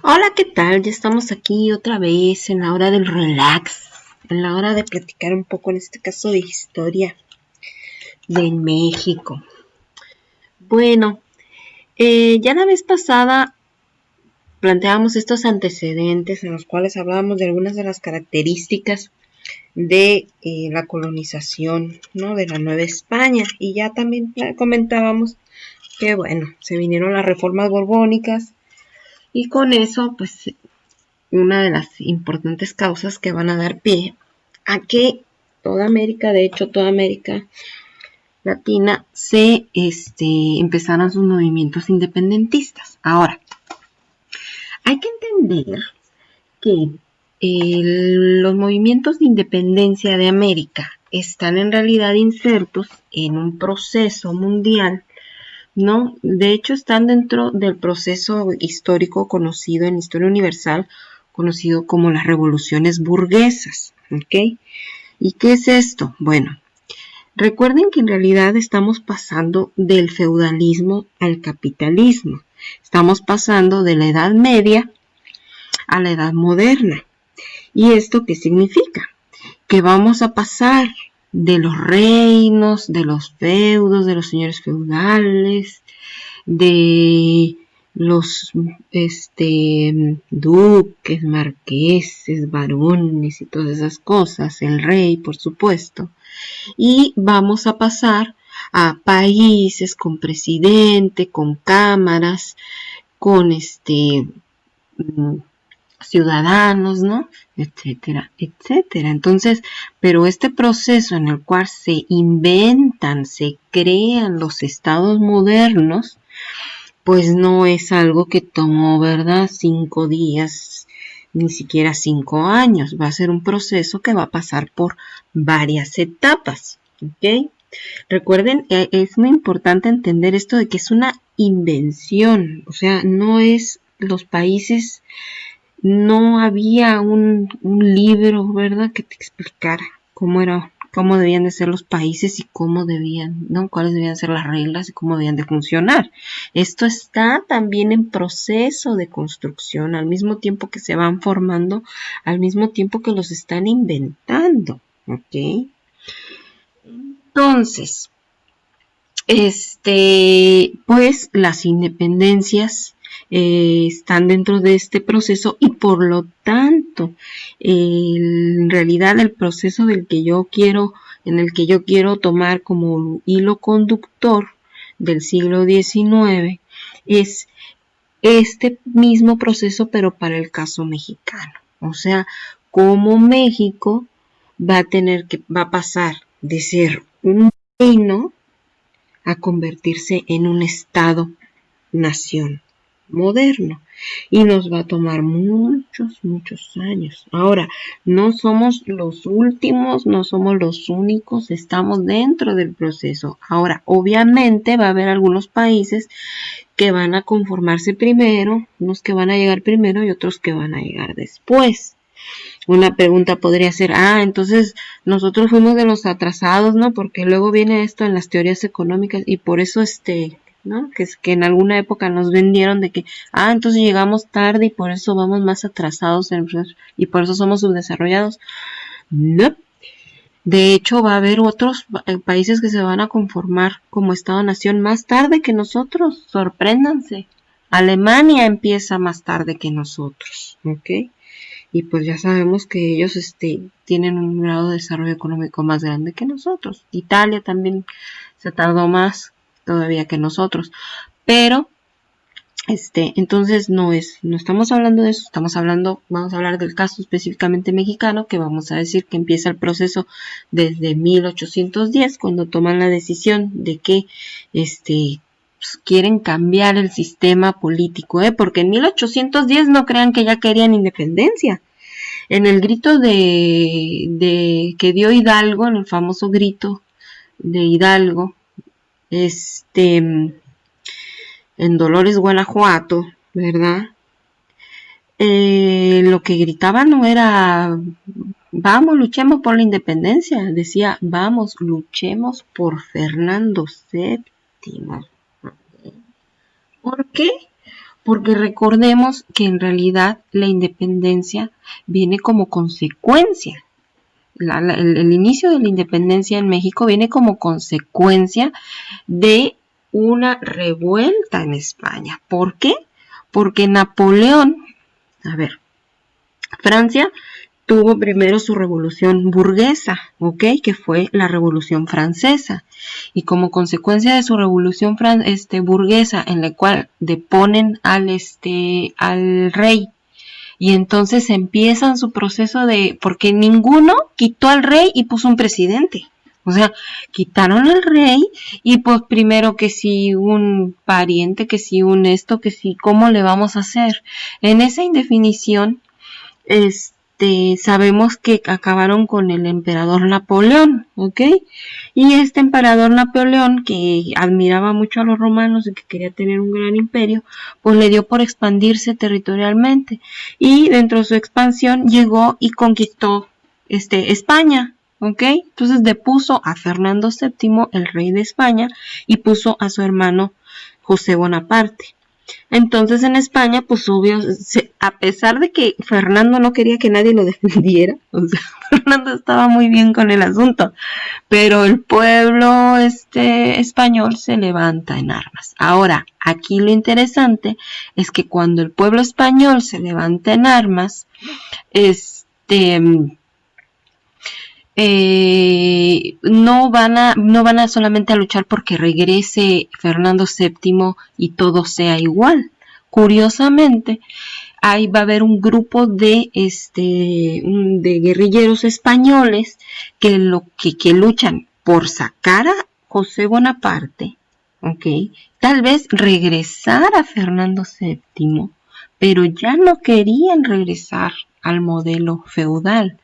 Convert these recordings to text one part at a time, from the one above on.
Hola, ¿qué tal? Ya estamos aquí otra vez en la hora del relax, en la hora de platicar un poco, en este caso de historia de México. Bueno, ya la vez pasada planteábamos estos antecedentes en los cuales hablábamos de algunas de las características de la colonización, ¿no? De la Nueva España, y ya también comentábamos que, bueno, se vinieron las reformas borbónicas y con eso, pues, una de las importantes causas que van a dar pie a que toda América, de hecho toda América Latina, se empezaran sus movimientos independentistas. Ahora, hay que entender que los movimientos de independencia de América están en realidad insertos en un proceso mundial, ¿no? De hecho, están dentro del proceso histórico conocido en historia universal, conocido como las revoluciones burguesas, ¿ok? ¿Y qué es esto? Bueno, recuerden que en realidad estamos pasando del feudalismo al capitalismo. Estamos pasando de la Edad Media a la Edad Moderna. ¿Y esto qué significa? Que vamos a pasar de los reinos, de los feudos, de los señores feudales, de los duques, marqueses, varones y todas esas cosas, el rey, por supuesto, y vamos a pasar a países con presidente, con cámaras, con ciudadanos, ¿no? Etcétera, etcétera. Entonces, pero este proceso en el cual se inventan, se crean los estados modernos, pues no es algo que tomó, ¿verdad? 5 días, ni siquiera 5 años. Va a ser un proceso que va a pasar por varias etapas, ¿ok? Recuerden, es muy importante entender esto de que es una invención, o sea, no es los países, no había un libro, ¿verdad?, que te explicara cómo debían de ser los países y cómo debían, ¿no? Cuáles debían ser las reglas y cómo debían de funcionar. Esto está también en proceso de construcción, al mismo tiempo que se van formando, al mismo tiempo que los están inventando, ¿ok? Entonces, pues las independencias están dentro de este proceso y por lo tanto, en realidad el proceso en el que yo quiero tomar como hilo conductor del siglo XIX es este mismo proceso, pero para el caso mexicano. O sea, cómo México va a pasar de ser un reino a convertirse en un Estado-nación moderno. Y nos va a tomar muchos, muchos años. Ahora, no somos los últimos, no somos los únicos, estamos dentro del proceso. Ahora, obviamente va a haber algunos países que van a conformarse primero, unos que van a llegar primero y otros que van a llegar después. Una pregunta podría ser, entonces nosotros fuimos de los atrasados, ¿no? Porque luego viene esto en las teorías económicas y por eso ¿no? Que es que en alguna época nos vendieron de que, entonces llegamos tarde y por eso vamos más atrasados y por eso somos subdesarrollados. No. De hecho, va a haber otros países que se van a conformar como Estado-nación más tarde que nosotros. Sorpréndanse. Alemania empieza más tarde que nosotros, ¿ok? Y pues ya sabemos que ellos tienen un grado de desarrollo económico más grande que nosotros. Italia también se tardó más todavía que nosotros. Pero, entonces no estamos hablando de eso, vamos a hablar del caso específicamente mexicano, que vamos a decir que empieza el proceso desde 1810, cuando toman la decisión de que, quieren cambiar el sistema político, porque en 1810 no crean que ya querían independencia. En el grito que dio Hidalgo, en el famoso grito de Hidalgo, en Dolores, Guanajuato, ¿verdad? Lo que gritaba no era vamos, luchemos por la independencia, decía vamos, luchemos por Fernando VII. ¿Por qué? Porque recordemos que en realidad la independencia viene como consecuencia. El inicio de la independencia en México viene como consecuencia de una revuelta en España. ¿Por qué? Porque Napoleón, Francia tuvo primero su revolución burguesa, ¿ok? Que fue la Revolución Francesa. Y como consecuencia de su revolución burguesa, en la cual deponen al rey, y entonces empiezan su proceso porque ninguno quitó al rey y puso un presidente. O sea, quitaron al rey y pues primero que si un pariente, que si un esto, que si cómo le vamos a hacer. En esa indefinición, sabemos que acabaron con el emperador Napoleón, ¿ok? Y este emperador Napoleón, que admiraba mucho a los romanos y que quería tener un gran imperio, pues le dio por expandirse territorialmente. Y dentro de su expansión llegó y conquistó España, ¿ok? Entonces depuso a Fernando VII, el rey de España, y puso a su hermano José Bonaparte. Entonces en España, pues obvio, a pesar de que Fernando no quería que nadie lo defendiera, o sea, Fernando estaba muy bien con el asunto, pero el pueblo español se levanta en armas. Ahora, aquí lo interesante es que cuando el pueblo español se levanta en armas, no van a solamente a luchar porque regrese Fernando VII y todo sea igual. Curiosamente, ahí va a haber un grupo de guerrilleros españoles que luchan por sacar a José Bonaparte, ¿ok? Tal vez regresar a Fernando VII, pero ya no querían regresar al modelo feudal.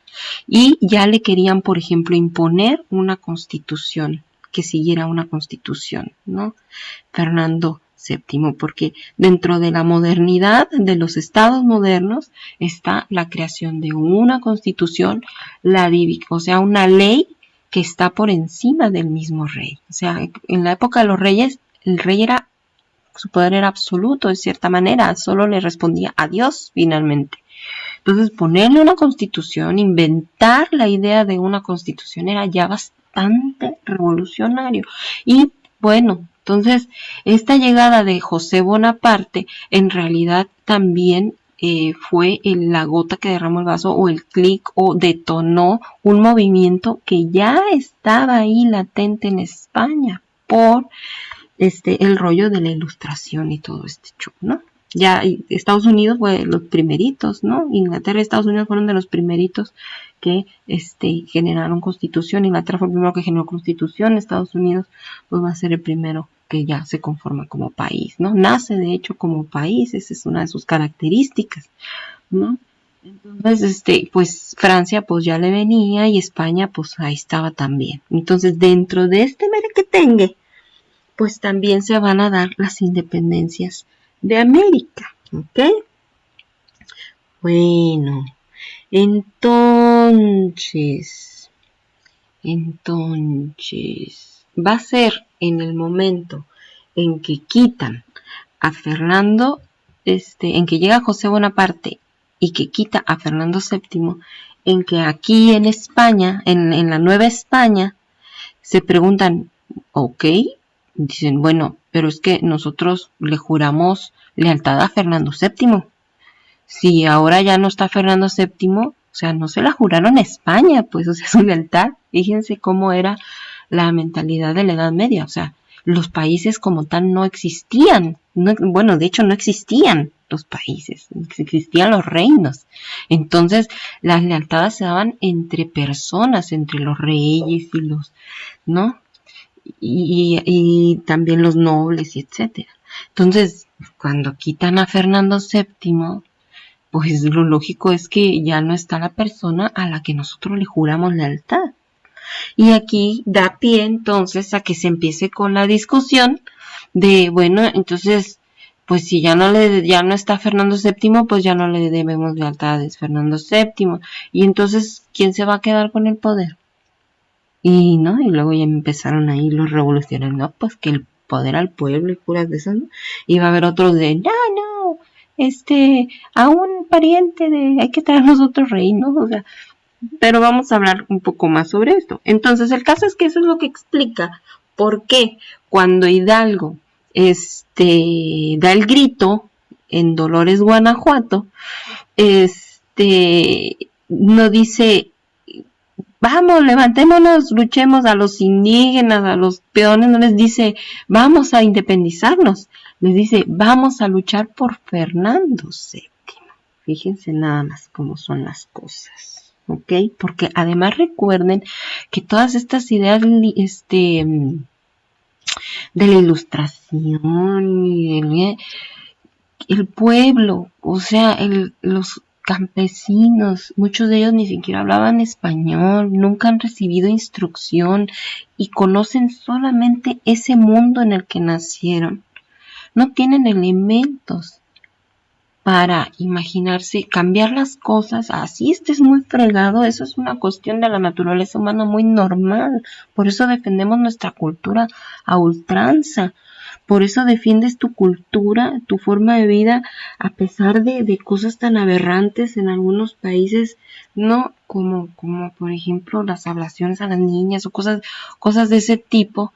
Y ya le querían, por ejemplo, imponer una constitución, que siguiera una constitución, ¿no? Fernando VII, porque dentro de la modernidad de los estados modernos está la creación de una constitución, o sea, una ley que está por encima del mismo rey. O sea, en la época de los reyes, el rey su poder era absoluto de cierta manera, solo le respondía a Dios finalmente. Entonces, ponerle una constitución, inventar la idea de una constitución era ya bastante revolucionario. Y bueno, entonces, esta llegada de José Bonaparte en realidad también fue la gota que derramó el vaso o el clic o detonó un movimiento que ya estaba ahí latente en España por el rollo de la ilustración y todo este show, ¿no? Ya Estados Unidos fue de los primeritos, ¿no? Inglaterra y Estados Unidos fueron de los primeritos que generaron constitución. Inglaterra fue el primero que generó constitución. Estados Unidos pues va a ser el primero que ya se conforma como país, ¿no? Nace de hecho como país, esa es una de sus características, ¿no? Entonces, pues Francia pues ya le venía y España pues ahí estaba también. Entonces, dentro de este merequetengue, pues también se van a dar las independencias de América, ¿ok? Bueno, entonces, va a ser en el momento en que quitan a Fernando, en que llega José Bonaparte y que quita a Fernando VII, en que aquí en España, en la Nueva España, se preguntan, ok, dicen, bueno, pero es que nosotros le juramos lealtad a Fernando VII. Si ahora ya no está Fernando VII, o sea, no se la juraron a España, pues, o sea, su lealtad. Fíjense cómo era la mentalidad de la Edad Media, o sea, los países como tal no existían. Bueno, de hecho no existían los países, existían los reinos. Entonces, las lealtades se daban entre personas, entre los reyes y los, ¿no? Y también los nobles y etcétera. Entonces, cuando quitan a Fernando VII, pues lo lógico es que ya no está la persona a la que nosotros le juramos lealtad. Y aquí da pie entonces a que se empiece con la discusión de, bueno, entonces, pues si ya no está Fernando VII, pues ya no le debemos lealtades a Fernando VII. Y entonces, ¿quién se va a quedar con el poder? Y no, y luego ya empezaron ahí los revolucionarios, no, pues que el poder al pueblo y puras de esas, ¿no? Y va a haber otros de, no, a un pariente hay que traernos otro rey, ¿no? O sea, pero vamos a hablar un poco más sobre esto. Entonces, el caso es que eso es lo que explica por qué cuando Hidalgo da el grito en Dolores, Guanajuato, no dice, vamos, levantémonos, luchemos. A los indígenas, a los peones, no les dice, vamos a independizarnos, les dice, vamos a luchar por Fernando VII. Fíjense nada más cómo son las cosas, ¿ok? Porque además recuerden que todas estas ideas de la ilustración y el pueblo, o sea, los campesinos, muchos de ellos ni siquiera hablaban español, nunca han recibido instrucción y conocen solamente ese mundo en el que nacieron. No tienen elementos para imaginarse, cambiar las cosas, así estés muy fregado, eso es una cuestión de la naturaleza humana muy normal. Por eso defendemos nuestra cultura a ultranza. Por eso defiendes tu cultura, tu forma de vida, a pesar de cosas tan aberrantes en algunos países, no como por ejemplo las ablaciones a las niñas o cosas de ese tipo,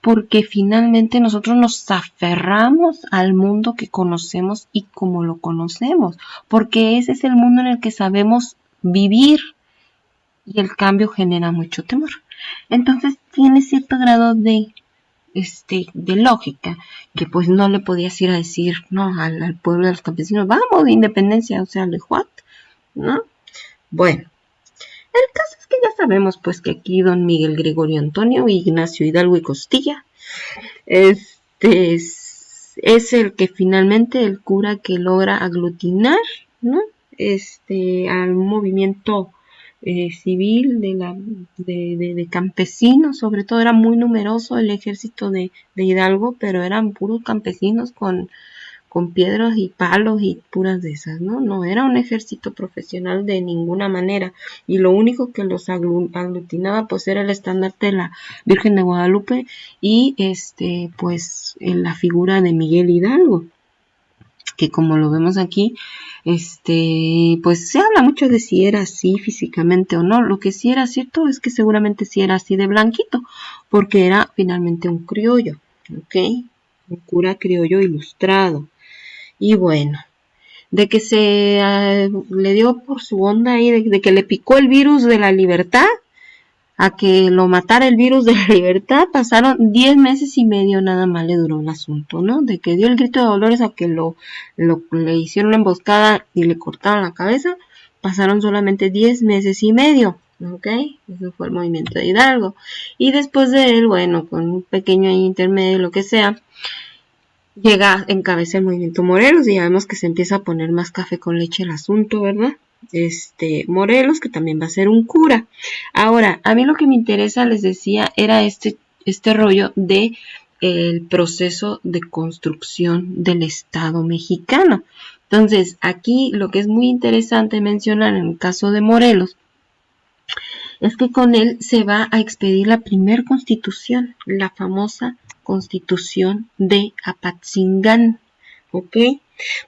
porque finalmente nosotros nos aferramos al mundo que conocemos y como lo conocemos, porque ese es el mundo en el que sabemos vivir y el cambio genera mucho temor. Entonces tiene cierto grado de lógica, que pues no le podías ir a decir, no, al pueblo de los campesinos, vamos, de independencia, o sea, de what, ¿no? Bueno, el caso es que ya sabemos pues que aquí don Miguel Gregorio Antonio Ignacio Hidalgo y Costilla es el que finalmente el cura que logra aglutinar, ¿no? Al movimiento civil de campesinos, sobre todo era muy numeroso el ejército de Hidalgo, pero eran puros campesinos con piedras y palos y puras de esas, ¿no? No era un ejército profesional de ninguna manera, y lo único que los aglutinaba pues era el estandarte de la Virgen de Guadalupe y pues en la figura de Miguel Hidalgo, que como lo vemos aquí, pues se habla mucho de si era así físicamente o no. Lo que sí era cierto es que seguramente sí era así de blanquito, porque era finalmente un criollo, ¿ok? Un cura criollo ilustrado. Y bueno, de que le dio por su onda ahí, de que le picó el virus de la libertad, a que lo matara el virus de la libertad, pasaron 10 meses y medio nada más le duró el asunto, ¿no? De que dio el grito de Dolores a que le hicieron una emboscada y le cortaron la cabeza, pasaron solamente 10 meses y medio, ¿ok? Eso fue el movimiento de Hidalgo. Y después de él, bueno, con un pequeño intermedio, lo que sea, llega, encabeza el movimiento Morelos y ya vemos que se empieza a poner más café con leche el asunto, ¿verdad? Morelos, que también va a ser un cura. Ahora, a mí lo que me interesa, les decía, era este rollo de el proceso de construcción del Estado mexicano. Entonces, aquí lo que es muy interesante mencionar en el caso de Morelos es que con él se va a expedir la primer constitución, la famosa Constitución de Apatzingán, ¿ok?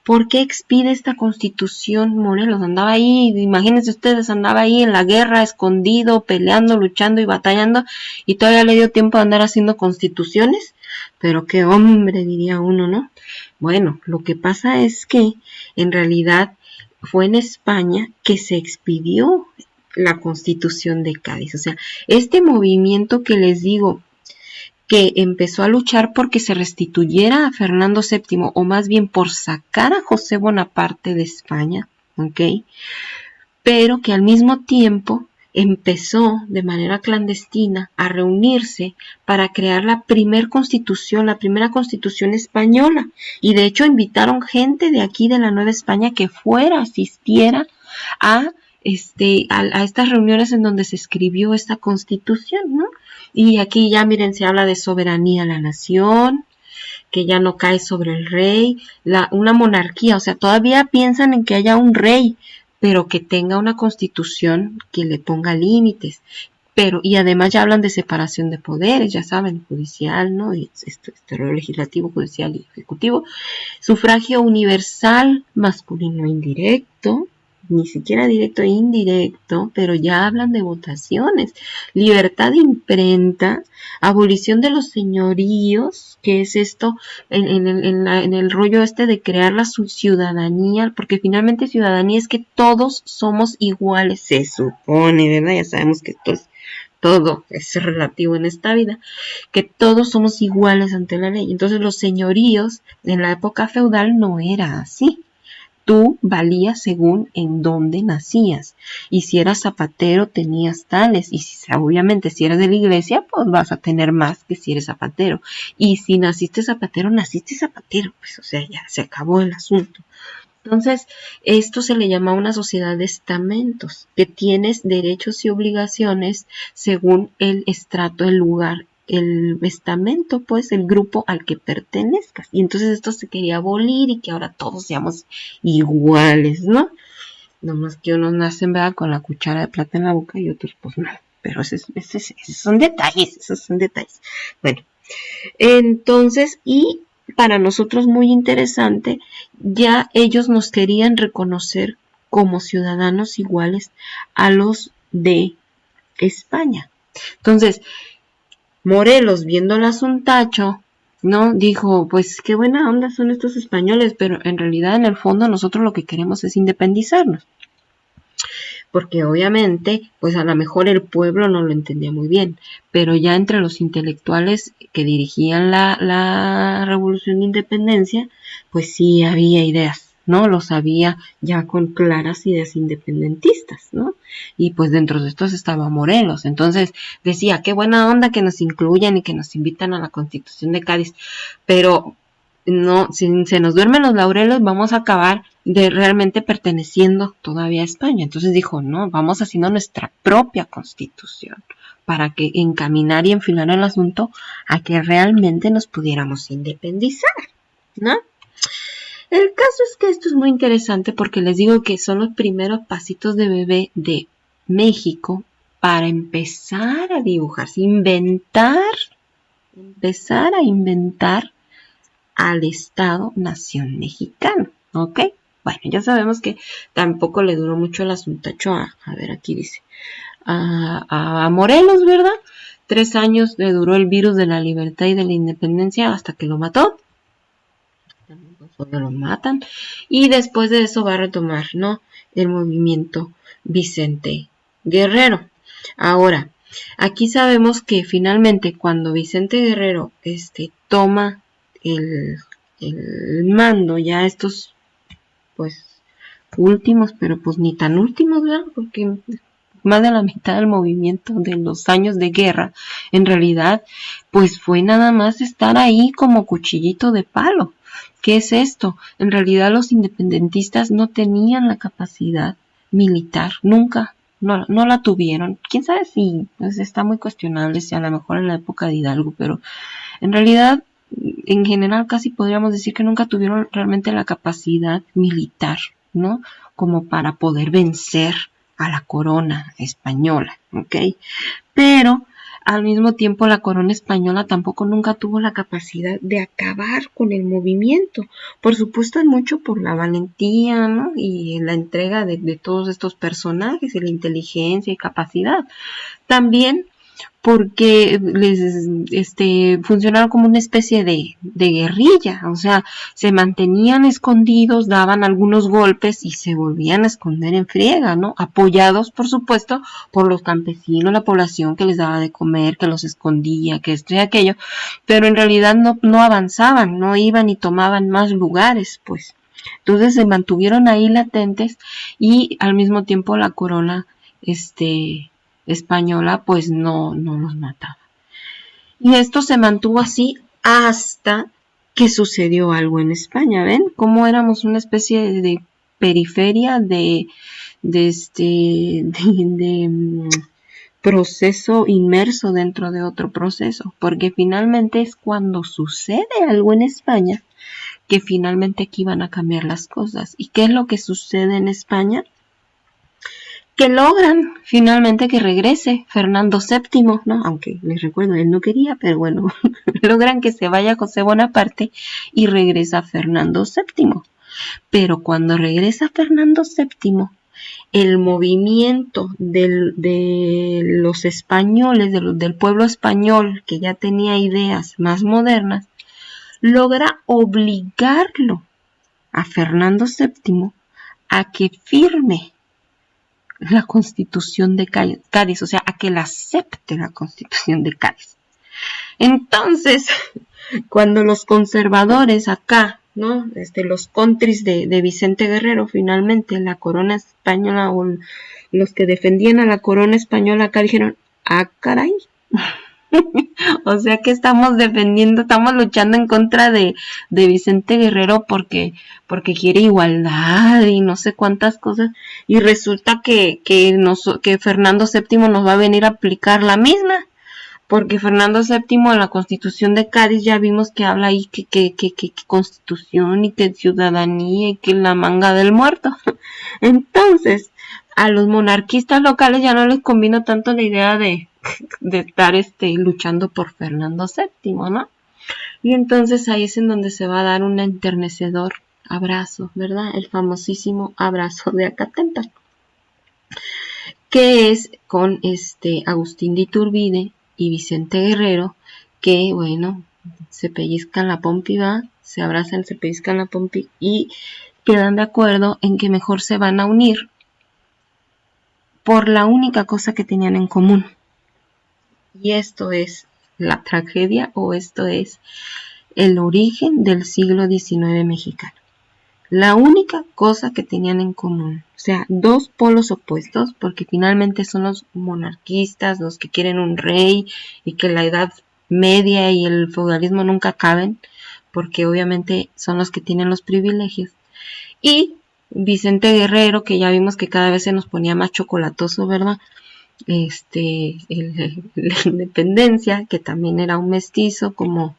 ¿Por qué expide esta constitución Morelos? Andaba ahí, imagínense ustedes, andaba ahí en la guerra, escondido, peleando, luchando y batallando, y todavía le dio tiempo de andar haciendo constituciones, pero qué hombre, diría uno, ¿no? Bueno, lo que pasa es que en realidad fue en España que se expidió la Constitución de Cádiz. O sea, este movimiento que les digo, que empezó a luchar porque se restituyera a Fernando VII, o más bien por sacar a José Bonaparte de España, ¿ok? Pero que al mismo tiempo empezó de manera clandestina a reunirse para crear la primera constitución española, y de hecho invitaron gente de aquí de la Nueva España que asistiera a estas reuniones en donde se escribió esta constitución, ¿no? Y aquí ya miren, se habla de soberanía a la nación, que ya no cae sobre el rey, una monarquía, o sea, todavía piensan en que haya un rey, pero que tenga una constitución que le ponga límites. Pero, y además ya hablan de separación de poderes, ya saben, judicial, ¿no? Y legislativo, judicial y ejecutivo. Sufragio universal, masculino indirecto, ni siquiera directo e indirecto, pero ya hablan de votaciones, libertad de imprenta, abolición de los señoríos, que es esto en el rollo este de crear la ciudadanía, porque finalmente ciudadanía es que todos somos iguales, se supone, ¿verdad? Ya sabemos que todo es relativo en esta vida, que todos somos iguales ante la ley. Entonces los señoríos en la época feudal no era así. Tú valías según en dónde nacías. Y si eras zapatero, tenías tales. Y obviamente si eres de la iglesia, pues vas a tener más que si eres zapatero. Y si naciste zapatero, naciste zapatero. Pues o sea, ya se acabó el asunto. Entonces, esto se le llama una sociedad de estamentos, que tienes derechos y obligaciones según el estrato, el lugar, el estamento, pues el grupo al que pertenezcas. Y entonces esto se quería abolir y que ahora todos seamos iguales, ¿no? Nomás que unos nacen, ¿verdad?, con la cuchara de plata en la boca y otros pues no. Pero esos son detalles. Bueno, entonces, y para nosotros muy interesante, ya ellos nos querían reconocer como ciudadanos iguales a los de España. Entonces, Morelos, viéndolas un tacho, ¿no? Dijo, pues qué buena onda son estos españoles, pero en realidad en el fondo nosotros lo que queremos es independizarnos. Porque obviamente, pues a lo mejor el pueblo no lo entendía muy bien, pero ya entre los intelectuales que dirigían la Revolución de Independencia, pues sí había ideas, ¿no? Los había ya con claras ideas independentistas, ¿no? Y pues dentro de estos estaba Morelos, entonces decía, qué buena onda que nos incluyan y que nos invitan a la Constitución de Cádiz, pero no, si se nos duermen los laureles, vamos a acabar de realmente perteneciendo todavía a España. Entonces dijo, no, vamos haciendo nuestra propia constitución para que encaminar y enfilar el asunto a que realmente nos pudiéramos independizar, ¿no? El caso es que esto es muy interesante porque les digo que son los primeros pasitos de bebé de México para empezar a dibujarse, empezar a inventar al Estado-Nación mexicano, ¿ok? Bueno, ya sabemos que tampoco le duró mucho el asuntacho a ver, aquí dice, a Morelos, ¿verdad? 3 años le duró el virus de la libertad y de la independencia hasta que lo mató. Lo matan. Y después de eso va a retomar, ¿no?, el movimiento Vicente Guerrero. Ahora, aquí sabemos que finalmente cuando Vicente Guerrero toma el mando, ya estos pues últimos, pero pues ni tan últimos, ¿verdad? Porque más de la mitad del movimiento de los años de guerra, en realidad, pues fue nada más estar ahí como cuchillito de palo. ¿Qué es esto? En realidad los independentistas no tenían la capacidad militar, nunca, no la tuvieron. Quién sabe si pues, está muy cuestionable, si a lo mejor en la época de Hidalgo, pero en realidad en general casi podríamos decir que nunca tuvieron realmente la capacidad militar, ¿no?, como para poder vencer a la corona española, ¿ok? Pero al mismo tiempo la corona española tampoco nunca tuvo la capacidad de acabar con el movimiento. Por supuesto es mucho por la valentía, ¿no?, y la entrega de todos estos personajes y la inteligencia y capacidad. También porque les funcionaron como una especie de guerrilla, o sea, se mantenían escondidos, daban algunos golpes y se volvían a esconder en friega, ¿no? Apoyados, por supuesto, por los campesinos, la población que les daba de comer, que los escondía, que esto y aquello, pero en realidad no avanzaban, no iban y tomaban más lugares, pues. Entonces se mantuvieron ahí latentes y al mismo tiempo la corona, española pues no los mataba. Y esto se mantuvo así hasta que sucedió algo en España. ¿Ven? Cómo éramos una especie de periferia de proceso inmerso dentro de otro proceso, porque finalmente es cuando sucede algo en España que finalmente aquí van a cambiar las cosas. ¿Y qué es lo que sucede en España? que logran finalmente que regrese Fernando VII, ¿no? Aunque les recuerdo, él no quería, pero bueno, logran que se vaya José Bonaparte y regresa Fernando VII. Pero cuando regresa Fernando VII, el movimiento de los españoles, del pueblo español, que ya tenía ideas más modernas, logra obligarlo a Fernando VII a que firme la Constitución de Cádiz, o sea, a que la acepte la Constitución de Cádiz. Entonces, cuando los conservadores acá, ¿no? Los countries de Vicente Guerrero, finalmente la corona española, o los que defendían a la corona española acá dijeron, ah, caray. O sea que estamos defendiendo, estamos luchando en contra de Vicente Guerrero porque quiere igualdad y no sé cuántas cosas, y resulta que Fernando VII nos va a venir a aplicar la misma, porque Fernando VII en la Constitución de Cádiz ya vimos que habla ahí que constitución y que ciudadanía y que la manga del muerto. Entonces, a los monarquistas locales ya no les convino tanto la idea de estar luchando por Fernando VII, ¿no? Y entonces ahí es en donde se va a dar un enternecedor abrazo, ¿verdad? El famosísimo abrazo de Acatempa, que es con Agustín de Iturbide y Vicente Guerrero, que bueno, se pellizcan la pompi, ¿va? Se abrazan, se pellizcan la pompi y quedan de acuerdo en que mejor se van a unir por la única cosa que tenían en común. Y esto es la tragedia, o esto es el origen del siglo XIX mexicano. La única cosa que tenían en común, o sea, dos polos opuestos, porque finalmente son los monarquistas, los que quieren un rey y que la Edad Media y el feudalismo nunca acaben, porque obviamente son los que tienen los privilegios. Y Vicente Guerrero, que ya vimos que cada vez se nos ponía más chocolatoso, ¿verdad? La independencia, que también era un mestizo como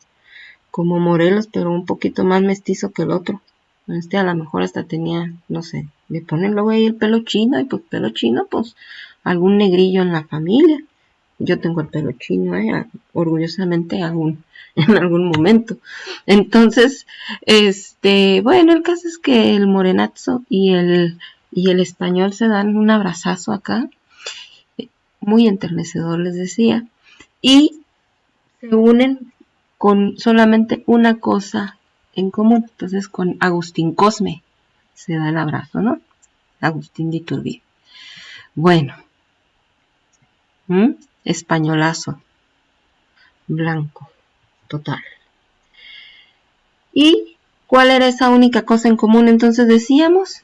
Morelos, pero un poquito más mestizo que el otro. A lo mejor hasta tenía, no sé, le ponen luego ahí el pelo chino, y pues pelo chino, pues algún negrillo en la familia. Yo tengo el pelo chino, orgullosamente en algún momento. Entonces, bueno, el caso es que el morenazo y el español se dan un abrazazo acá, muy enternecedor, les decía, y se unen con solamente una cosa en común. Entonces con Agustín Cosme se da el abrazo, ¿no? Agustín de Iturbide. Bueno, españolazo, blanco, total. ¿Y cuál era esa única cosa en común? Entonces decíamos,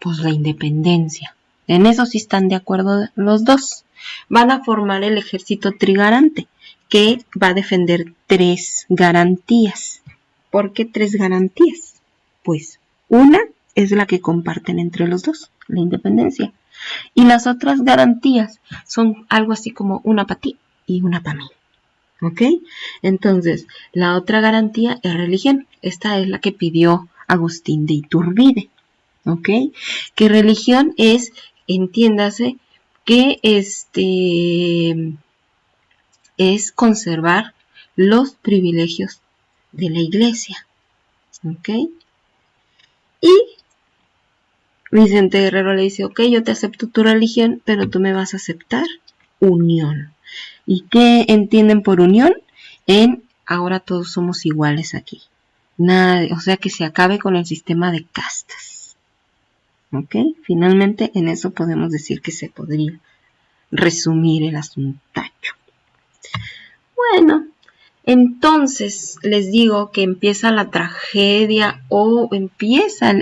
pues la independencia. En eso sí están de acuerdo los dos. Van a formar el ejército trigarante, que va a defender 3 garantías. ¿Por qué 3 garantías? Pues una es la que comparten entre los dos, la independencia. Y las otras garantías son algo así como una para ti y una para mí. ¿Ok? Entonces, la otra garantía es religión. Esta es la que pidió Agustín de Iturbide. ¿Ok? Que religión es, entiéndase, que es conservar los privilegios de la iglesia. ¿Ok? Y Vicente Guerrero le dice, ok, yo te acepto tu religión, pero tú me vas a aceptar unión. ¿Y qué entienden por unión? Ahora todos somos iguales aquí. Nada, o sea, que se acabe con el sistema de castas. ¿Ok? Finalmente en eso podemos decir que se podría resumir el asuntacho. Bueno, entonces les digo que empieza la tragedia,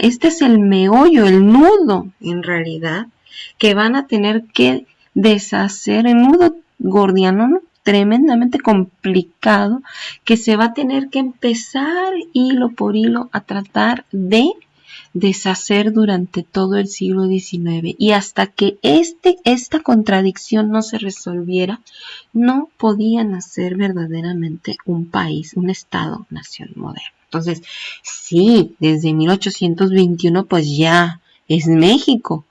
este es el meollo, el nudo en realidad, que van a tener que deshacer, el nudo gordiano, ¿no? Tremendamente complicado, que se va a tener que empezar hilo por hilo a tratar de deshacer durante todo el siglo XIX, y hasta que esta contradicción no se resolviera, no podían hacer verdaderamente un país, un Estado-nación moderno. Entonces, sí, desde 1821 pues ya es México,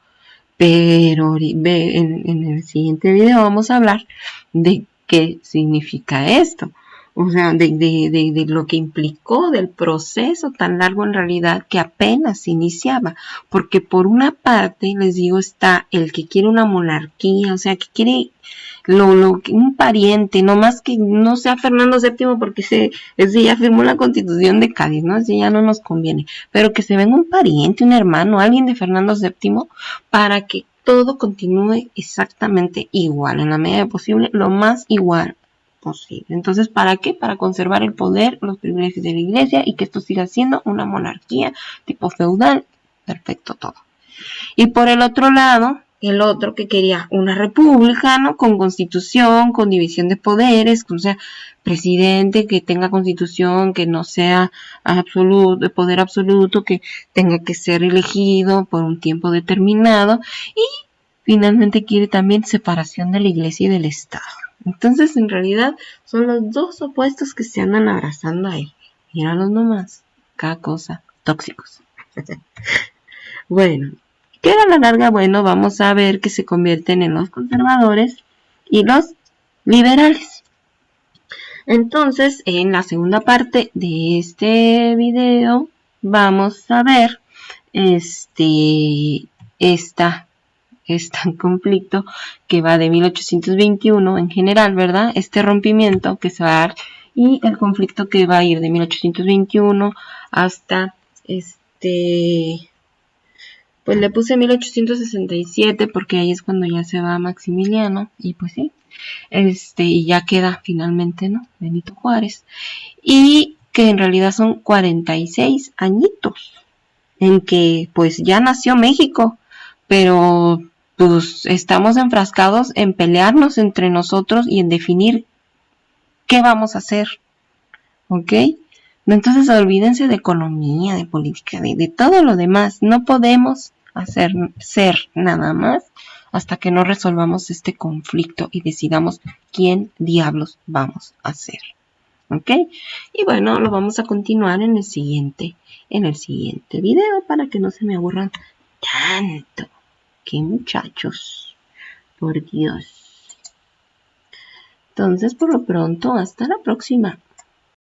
Pero en el siguiente video vamos a hablar de qué significa esto. O sea, de lo que implicó del proceso tan largo en realidad que apenas iniciaba. Porque por una parte, les digo, está el que quiere una monarquía, o sea, que quiere un pariente, no más que no sea Fernando VII porque ese ya firmó la Constitución de Cádiz, ¿no? Ese ya no nos conviene. Pero que se venga un pariente, un hermano, alguien de Fernando VII para que todo continúe exactamente igual, en la medida de posible, lo más igual posible. Entonces, ¿para qué? Para conservar el poder, los privilegios de la iglesia y que esto siga siendo una monarquía tipo feudal. Perfecto todo. Y por el otro lado, el otro que quería una república, ¿no? Con constitución, con división de poderes, o sea, presidente que tenga constitución, que no sea absoluto, de poder absoluto, que tenga que ser elegido por un tiempo determinado y finalmente quiere también separación de la iglesia y del Estado. Entonces, en realidad, son los dos opuestos que se andan abrazando ahí. Míralos nomás, cada cosa, tóxicos. Bueno, que a la larga, bueno, vamos a ver que se convierten en los conservadores y los liberales. Entonces, en la segunda parte de este video, vamos a ver este conflicto que va de 1821 en general, ¿verdad? Este rompimiento que se va a dar y el conflicto que va a ir de 1821 hasta pues le puse 1867 porque ahí es cuando ya se va Maximiliano y pues sí, y ya queda finalmente, ¿no? Benito Juárez. Y que en realidad son 46 añitos en que pues ya nació México, pero pues estamos enfrascados en pelearnos entre nosotros y en definir qué vamos a hacer, ¿ok? Entonces olvídense de economía, de política, de todo lo demás. No podemos ser nada más hasta que no resolvamos este conflicto y decidamos quién diablos vamos a ser. ¿Ok? Y bueno, lo vamos a continuar en el siguiente video para que no se me aburran tanto. ¡Qué muchachos! Por Dios. Entonces, por lo pronto, hasta la próxima.